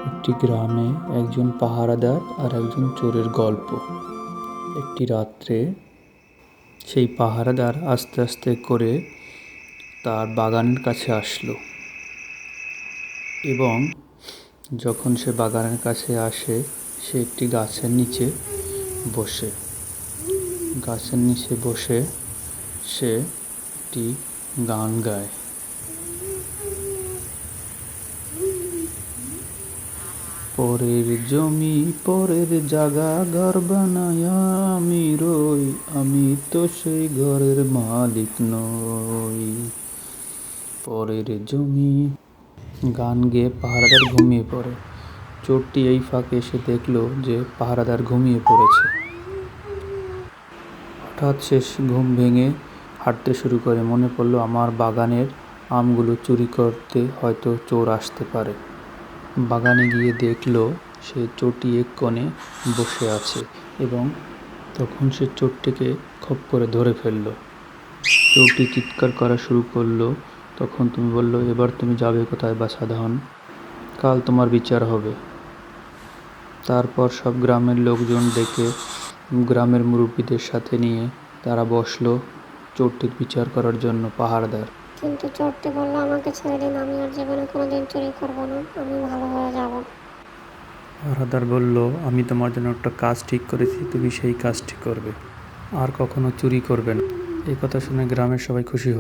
একটি গ্রামে একজন পাহারাদার আর একজন চোরের গল্প। একটি রাত্রে সেই পাহারাদার আস্তে আস্তে করে তার বাগানের কাছে আসলো এবং যখন সে বাগানের কাছে আসে সে একটি গাছের নিচে বসে সে একটি গান গায়। পরের জমি পরের জাগা ঘর বানায়া আমি রই, আমি তো সেই ঘরের মালিক নই। পরের জমি। গান গেয়ে পাহারাদার ঘুমিয়ে পড়ে। চোরটি এই ফাঁকে এসে দেখলো যে পাহারাদার ঘুমিয়ে পড়েছে। হঠাৎ সে ঘুম ভেঙে হাঁটতে শুরু করে। মনে পড়ল, আমার বাগানের আমগুলো চুরি করতে হয়তো চোর আসতে পারে। বাগানে গিয়ে দেখলো সে চোরটি এক কোণে বসে আছে এবং তখন সে চোরটিকে খপ করে ধরে ফেললো। চোরটি চিৎকার করা শুরু করলো। তখন তুমি বলল, এবার তুমি যাবে কোথায় বাছাধন? কাল তোমার বিচার হবে। তারপর সব গ্রামের লোকজন ডেকে গ্রামের মুরব্বীদের সাথে নিয়ে তারা বসলো চোরটির বিচার করার জন্য। পাহারাদার কিন্তু চোরটি বলল, আমাকে ছেড়ে দিন, আমি আর জীবনে কোনোদিন চুরি করবো না, আমি ভালো হয়ে যাব। পাহারাদার বলল, আমি তোমার জন্য একটা কাজ ঠিক করেছি, তুমি সেই কাজটি করবে, আর কখনো চুরি করবে না। এই কথা শুনে গ্রামের সবাই খুশি হল।